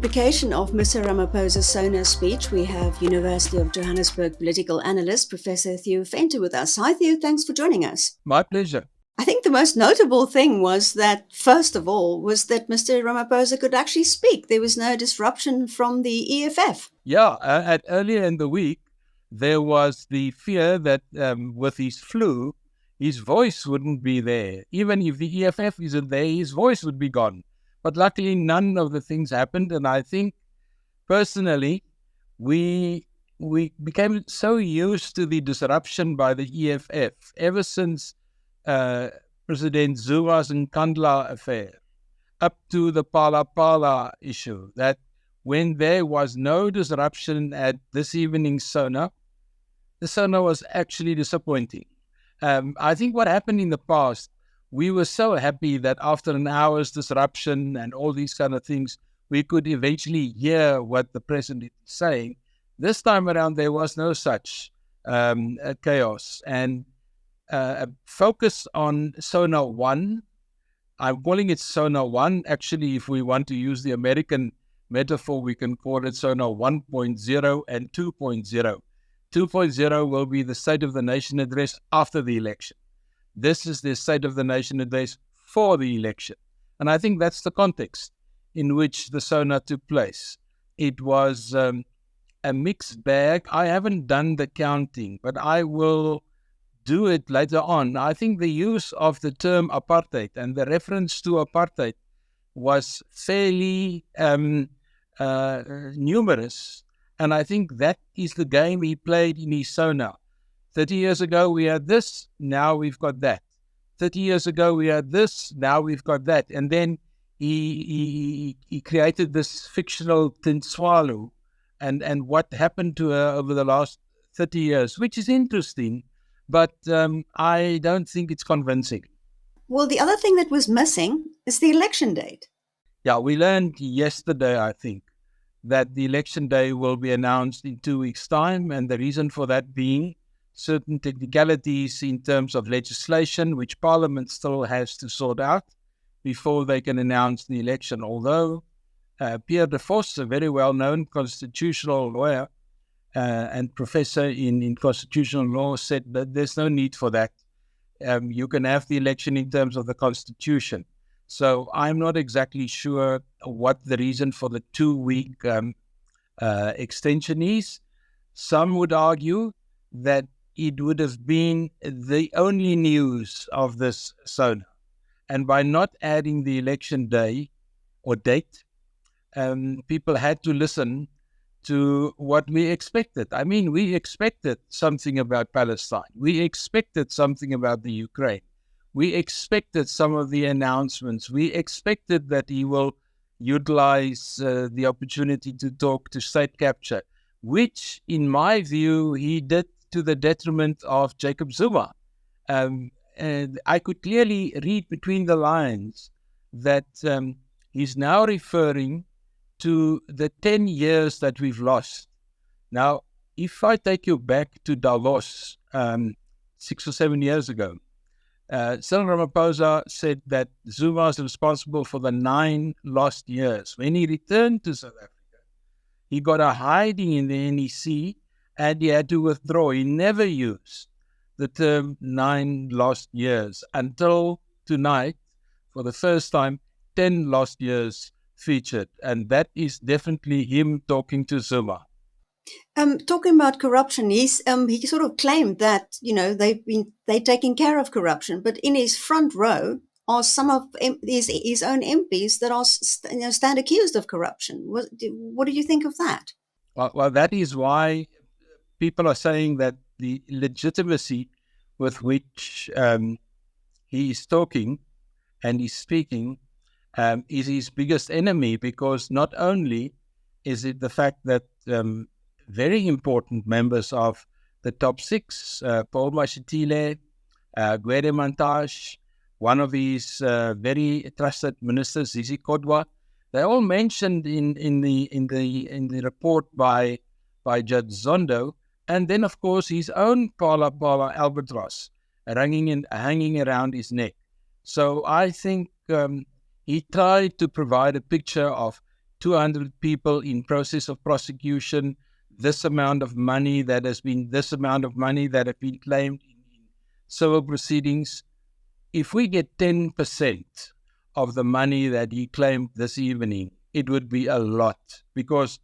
implication of Mr. Ramaphosa's SONA speech, we have University of Johannesburg political analyst Professor Theo Venter with us. Hi Theo, thanks for joining us. My pleasure. I think the most notable thing was that, first of all, was that Mr. Ramaphosa could actually speak. There was no disruption from the EFF. Yeah, earlier in the week, there was the fear that with his flu, his voice wouldn't be there. Even if the EFF isn't there, his voice would be gone. But luckily, none of the things happened. And I think, personally, we became so used to the disruption by the EFF ever since President Zuma's Nkandla affair, up to the Pala issue, that when there was no disruption at this evening's SONA, the SONA was actually disappointing. I think what happened in the past, we were so happy that after an hour's disruption and all these kind of things, we could eventually hear what the president is saying. This time around, there was no such chaos. And focus on SONA 1. I'm calling it SONA 1. Actually, if we want to use the American metaphor, we can call it SONA 1.0 and 2.0. 2.0 will be the State of the Nation address after the election. This is the State of the Nation address for the election. And I think that's the context in which the SONA took place. It was a mixed bag. I haven't done the counting, but I will do it later on. I think the use of the term apartheid and the reference to apartheid was fairly numerous. And I think that is the game he played in his SONA. 30 years ago, we had this, now we've got that. 30 years ago, we had this, now we've got that. And then he created this fictional Tinswalu and what happened to her over the last 30 years, which is interesting, but I don't think it's convincing. Well, the other thing that was missing is the election date. Yeah, we learned yesterday, I think, that the election day will be announced in 2 weeks' time, and the reason for that being certain technicalities in terms of legislation, which Parliament still has to sort out before they can announce the election. Although Pierre de Vos, a very well-known constitutional lawyer and professor in constitutional law, said that there's no need for that. You can have the election in terms of the Constitution. So I'm not exactly sure what the reason for the 2-week extension is. Some would argue that it would have been the only news of this SONA. And by not adding the election day or date, people had to listen to what we expected. I mean, we expected something about Palestine. We expected something about the Ukraine. We expected some of the announcements. We expected that he will utilize the opportunity to talk to state capture, which, in my view, he did to the detriment of Jacob Zuma. And I could clearly read between the lines that he's now referring to the 10 years that we've lost. Now, if I take you back to Davos 6 or 7 years ago, Cyril Ramaphosa said that Zuma is responsible for the 9 lost years. When he returned to South Africa, he got a hiding in the NEC and he had to withdraw. He never used the term 9 lost years until tonight, for the first time, 10 lost years featured. And that is definitely him talking to Zuma. Talking about corruption, he sort of claimed that, they're taking care of corruption, but in his front row are some of his own MPs that are stand accused of corruption. What do you think of that? Well, that is why people are saying that the legitimacy with which he is talking and he's speaking is his biggest enemy, because not only is it the fact that very important members of the top 6, Paul Mashatile, Gwede Mantashe, one of his very trusted ministers, Zizi Kodwa, they're all mentioned in the report by Judge Zondo. And then, of course, his own Pala albatross hanging around his neck. So I think he tried to provide a picture of 200 people in process of prosecution, this amount of money that have been claimed in civil proceedings. If we get 10% of the money that he claimed this evening, it would be a lot, because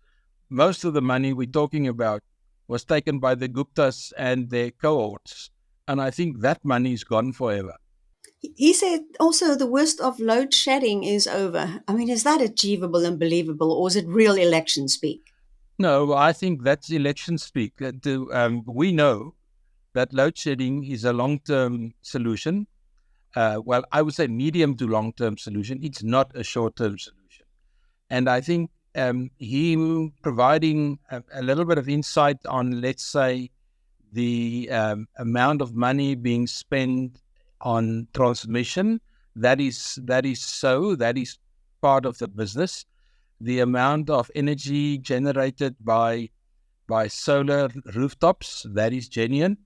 most of the money we're talking about was taken by the Guptas and their cohorts. And I think that money is gone forever. He said also the worst of load shedding is over. I mean, is that achievable and believable, or is it real election speak? No, I think that's election speak. We know that load shedding is a long-term solution. Well, I would say medium to long-term solution. It's not a short-term solution. And I think him providing a little bit of insight on, let's say, the amount of money being spent on transmission, that is part of the business. The amount of energy generated by solar rooftops, that is genuine.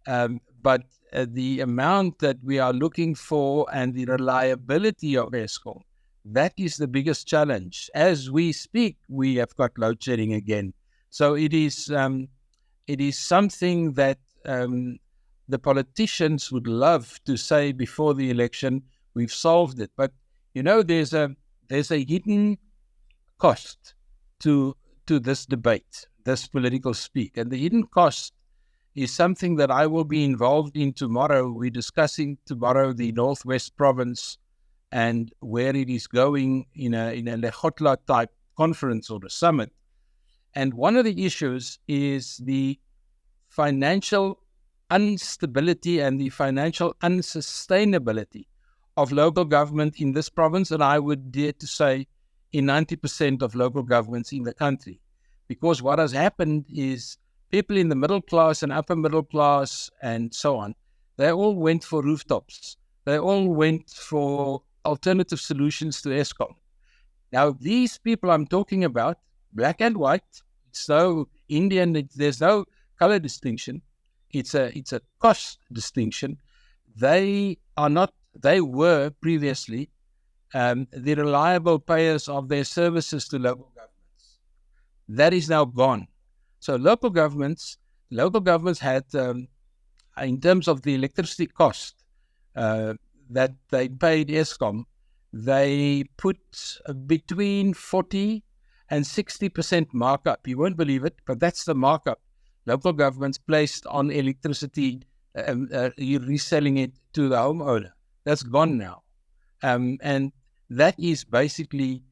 But the amount that we are looking for and the reliability of Eskom, that is the biggest challenge. As we speak, we have got load shedding again. So it is something that the politicians would love to say before the election, we've solved it. But there's a hidden cost to this debate, this political speak, and the hidden cost is something that I will be involved in tomorrow. We're discussing tomorrow the Northwest Province and where it is going in a Lekgotla type conference or a summit. And one of the issues is the financial instability and the financial unsustainability of local government in this province, and I would dare to say in 90% of local governments in the country. Because what has happened is people in the middle class and upper middle class and so on, they all went for rooftops. They all went for alternative solutions to Eskom. Now, these people I'm talking about, black and white, it's no Indian, there's no color distinction. It's a cost distinction. They were previously the reliable payers of their services to local governments. That is now gone. So local governments had, in terms of the electricity cost that they paid Eskom, they put between 40 and 60% markup. You won't believe it, but that's the markup local governments placed on electricity, reselling it to the homeowner. That's gone now. And that is basically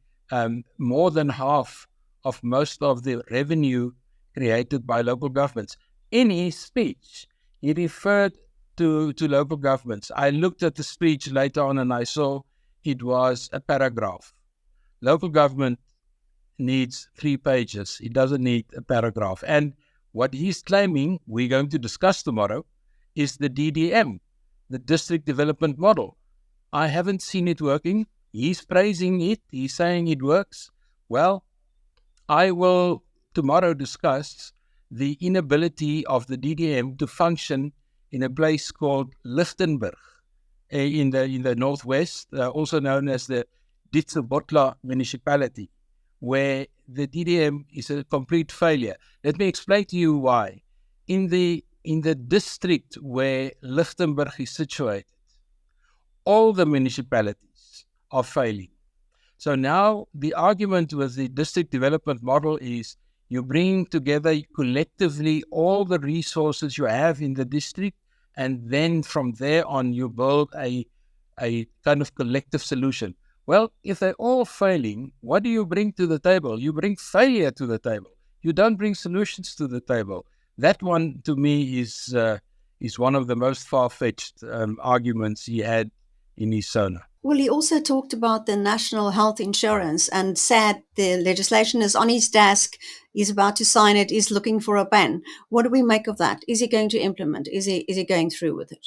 more than half of most of the revenue created by local governments. In his speech, he referred to local governments. I looked at the speech later on and I saw it was a paragraph. Local government needs 3 pages. It doesn't need a paragraph. And what he's claiming, we're going to discuss tomorrow, is the DDM, the District Development Model. I haven't seen it working. He's praising it. He's saying it works. Well, I will tomorrow discuss the inability of the DDM to function in a place called Lichtenburg in the northwest, also known as the Ditsobotla municipality, where the DDM is a complete failure. Let me explain to you why. In the district where Lichtenburg is situated, all the municipalities are failing. So now the argument with the district development model is you bring together collectively all the resources you have in the district, and then from there on you build a kind of collective solution. Well, if they're all failing, what do you bring to the table? You bring failure to the table. You don't bring solutions to the table. That one, to me, is one of the most far-fetched arguments he had in his SONA. Well, he also talked about the national health insurance and said the legislation is on his desk. He's about to sign it. He's looking for a pen. What do we make of that? Is he going to implement? Is he going through with it?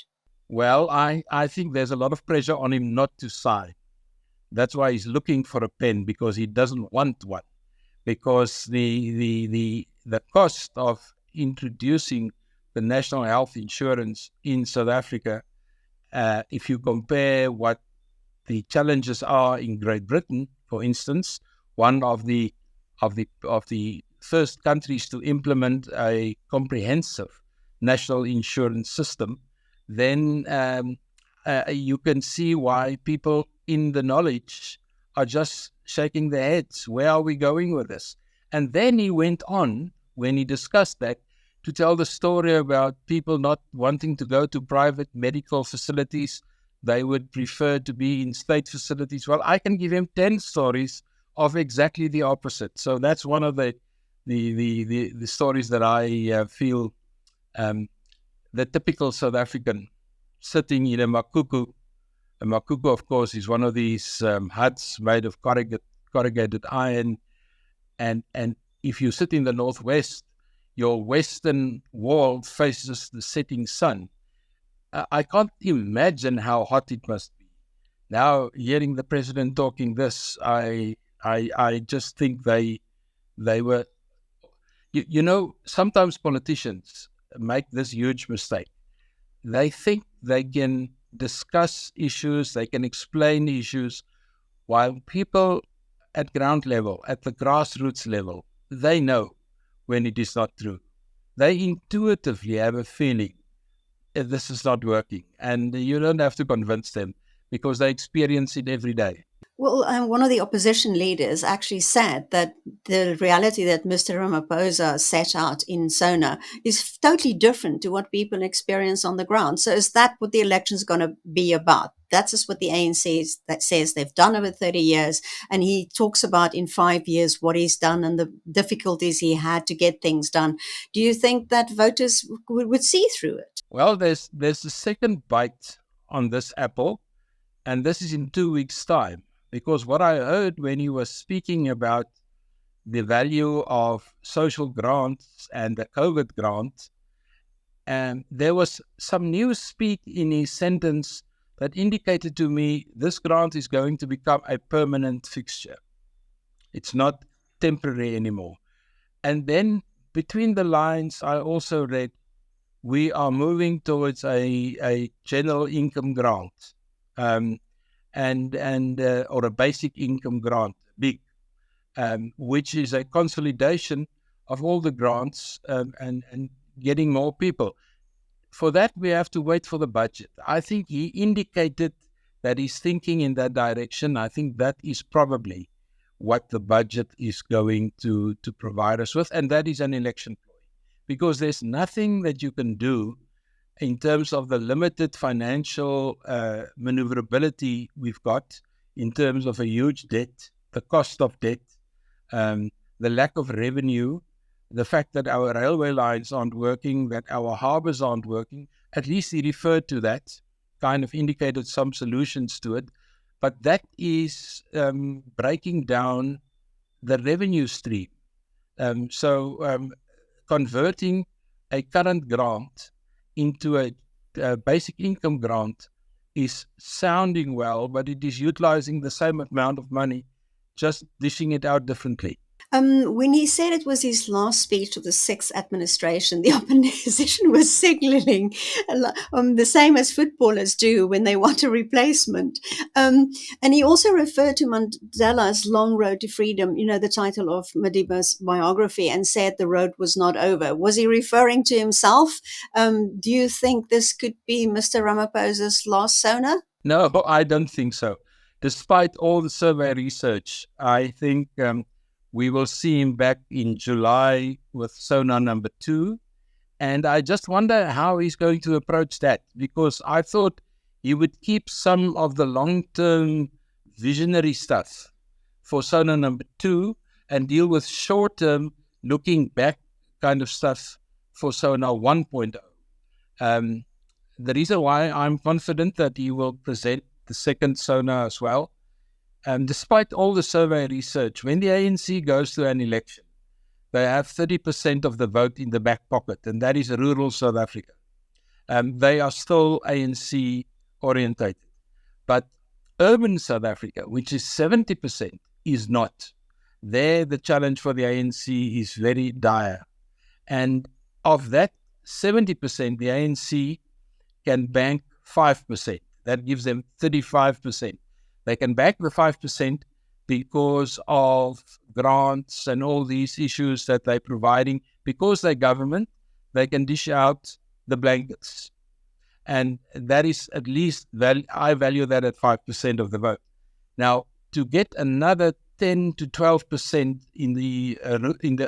Well, I think there's a lot of pressure on him not to sign. That's why he's looking for a pen, because he doesn't want one. Because the cost of introducing the national health insurance in South Africa, if you compare what the challenges are in Great Britain, for instance, one of the first countries to implement a comprehensive national insurance system, then you can see why people in the knowledge are just shaking their heads. Where are we going with this? And then he went on, when he discussed that, to tell the story about people not wanting to go to private medical facilities. They would prefer to be in state facilities. Well, I can give him 10 stories of exactly the opposite. So that's one of the stories that I feel the typical South African sitting in a makuku. A makuku, of course, is one of these huts made of corrugated iron. And if you sit in the northwest, your western wall faces the setting sun. I can't imagine how hot it must be. Now, hearing the president talking this, I just think they were, you know, sometimes politicians make this huge mistake. They think they can discuss issues, they can explain issues, while people at ground level, at the grassroots level, they know when it is not true. They intuitively have a feeling this is not working, and you don't have to convince them because they experience it every day. Well, one of the opposition leaders actually said that the reality that Mr. Ramaphosa set out in SONA is totally different to what people experience on the ground. So is that what the election is going to be about? That's just what the ANC says they've done over 30 years. And he talks about in 5 years what he's done and the difficulties he had to get things done. Do you think that voters would see through it? Well, there's a second bite on this apple, and this is in 2 weeks' time. Because what I heard when he was speaking about the value of social grants and the COVID grant, and there was some new speak in his sentence that indicated to me this grant is going to become a permanent fixture. It's not temporary anymore. And then between the lines, I also read we are moving towards a general income grant. Or a basic income grant, big, which is a consolidation of all the grants and getting more people. For that, we have to wait for the budget. I think he indicated that he's thinking in that direction. I think that is probably what the budget is going to provide us with, and that is an election ploy. Because there's nothing that you can do in terms of the limited financial maneuverability we've got, in terms of a huge debt, the cost of debt, the lack of revenue, the fact that our railway lines aren't working, that our harbors aren't working. At least he referred to that, kind of indicated some solutions to it. But that is breaking down the revenue stream. Converting a current grant into a basic income grant is sounding well, but it is utilizing the same amount of money, just dishing it out differently. When he said it was his last speech to the sixth administration, the opposition was signaling the same as footballers do when they want a replacement. And he also referred to Mandela's Long Road to Freedom, you know, the title of Madiba's biography, and said the road was not over. Was he referring to himself? Do you think this could be Mr. Ramaphosa's last SONA? No, I don't think so. Despite all the survey research, I think we will see him back in July with SONA number 2. And I just wonder how he's going to approach that, because I thought he would keep some of the long-term visionary stuff for SONA number 2 and deal with short-term looking back kind of stuff for SONA 1.0. The reason why I'm confident that he will present the second SONA as well, despite all the survey research, when the ANC goes to an election, they have 30% of the vote in the back pocket, and that is rural South Africa. They are still ANC orientated. But urban South Africa, which is 70%, is not. There, the challenge for the ANC is very dire. And of that 70%, the ANC can bank 5%. That gives them 35%. They can back the 5%, because of grants and all these issues that they're providing. Because they're government, they can dish out the blankets. And that is at least, I value that at 5% of the vote. Now, to get another 10 to 12% in the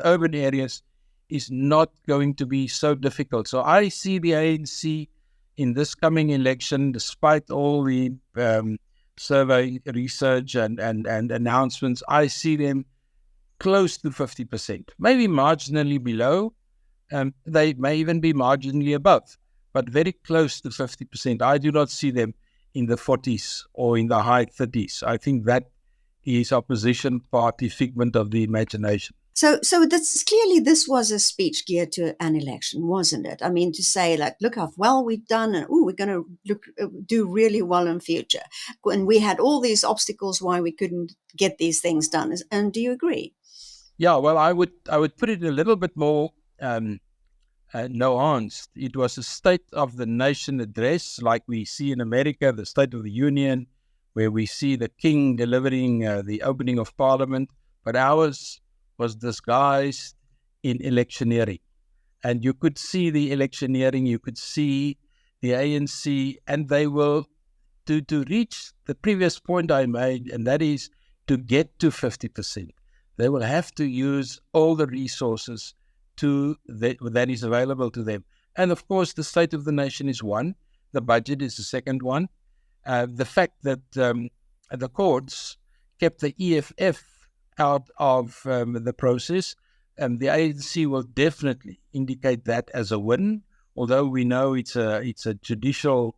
urban areas is not going to be so difficult. So I see the ANC in this coming election, despite all the survey research and announcements, I see them close to 50%, maybe marginally below. They may even be marginally above, but very close to 50%. I do not see them in the 40s or in the high 30s. I think that is opposition party figment of the imagination. So that's clearly, this was a speech geared to an election, wasn't it? I mean, to say, like, look how well we've done, and we're going to do really well in future. And we had all these obstacles why we couldn't get these things done. And do you agree? Yeah, well, I would put it a little bit more nuanced. It was a State of the Nation address, like we see in America, the State of the Union, where we see the king delivering the opening of Parliament, but ours was disguised in electioneering. And you could see the electioneering, you could see the ANC, and they will, to reach the previous point I made, and that is to get to 50%, they will have to use all the resources that is available to them. And of course, the State of the Nation is one, the budget is the second one. The fact that the courts kept the EFF out of the process, the ANC will definitely indicate that as a win, although we know it's a judicial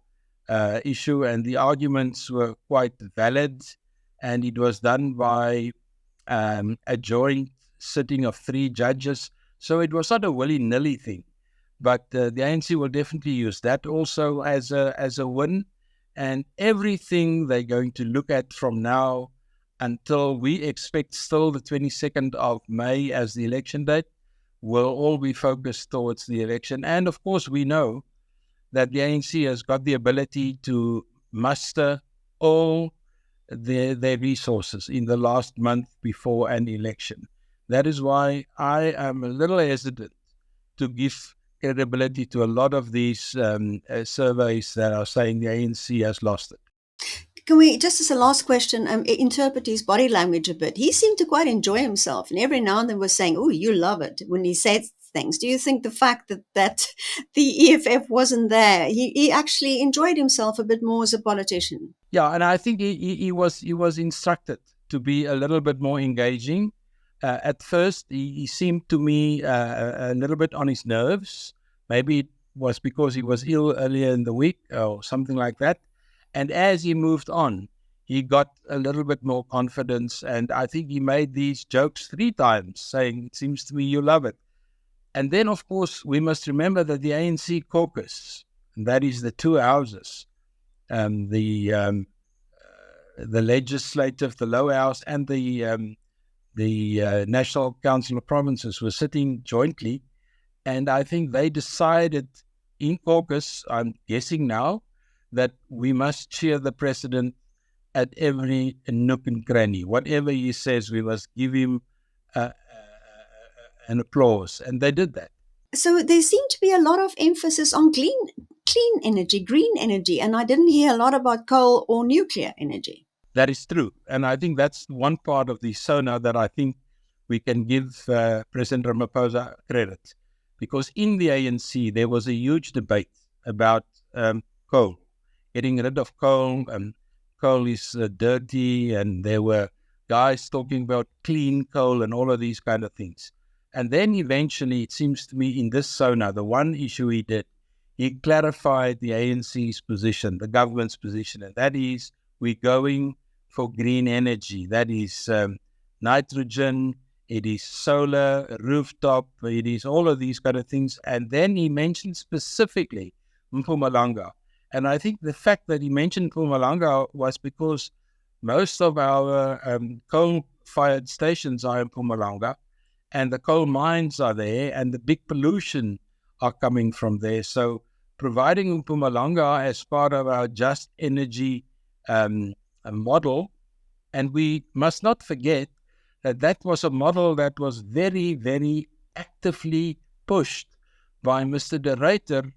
issue, and the arguments were quite valid, and it was done by a joint sitting of 3 judges. So it was not a willy-nilly thing, but the ANC will definitely use that also as a win. And everything they're going to look at from now until we expect still the 22nd of May as the election date will all be focused towards the election. And of course, we know that the ANC has got the ability to muster all their resources in the last month before an election. That is why I am a little hesitant to give credibility to a lot of these surveys that are saying the ANC has lost it. Can we, just as a last question, interpret his body language a bit? He seemed to quite enjoy himself, and every now and then was saying, "Oh, you love it," when he said things. Do you think the fact that the EFF wasn't there, he actually enjoyed himself a bit more as a politician? Yeah, and I think he was instructed to be a little bit more engaging. At first, he seemed to me a little bit on his nerves. Maybe it was because he was ill earlier in the week or something like that. And as he moved on, he got a little bit more confidence. And I think he made these jokes 3 times, saying, "It seems to me you love it." And then, of course, we must remember that the ANC caucus, and that is the 2 houses, the legislative, the lower house, and the National Council of Provinces were sitting jointly. And I think they decided in caucus, I'm guessing now, that we must cheer the president at every nook and cranny. Whatever he says, we must give him an applause. And they did that. So there seemed to be a lot of emphasis on clean energy, green energy, and I didn't hear a lot about coal or nuclear energy. That is true. And I think that's one part of the SONA that I think we can give President Ramaphosa credit. Because in the ANC, there was a huge debate about coal, getting rid of coal. Coal is dirty, and there were guys talking about clean coal and all of these kind of things. And then eventually, it seems to me, in this SONA, the one issue he did, he clarified the ANC's position, the government's position, and that is, we're going for green energy. That is nitrogen, it is solar, rooftop, it is all of these kind of things. And then he mentioned specifically Mpumalanga. And I think the fact that he mentioned Mpumalanga was because most of our coal-fired stations are in Mpumalanga, and the coal mines are there, and the big pollution are coming from there. So providing Mpumalanga as part of our just energy model And we must not forget that that was a model that was very, very actively pushed by Mr. de Ruyter,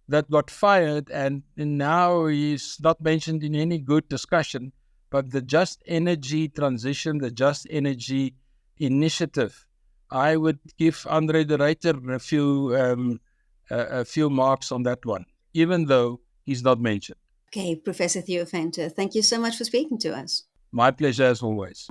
that got fired, and now he's not mentioned in any good discussion. But the Just Energy transition, the Just Energy initiative, I would give André de Ruyter a few marks on that one, even though he's not mentioned. Okay, Professor Theo Venter, thank you so much for speaking to us. My pleasure as always.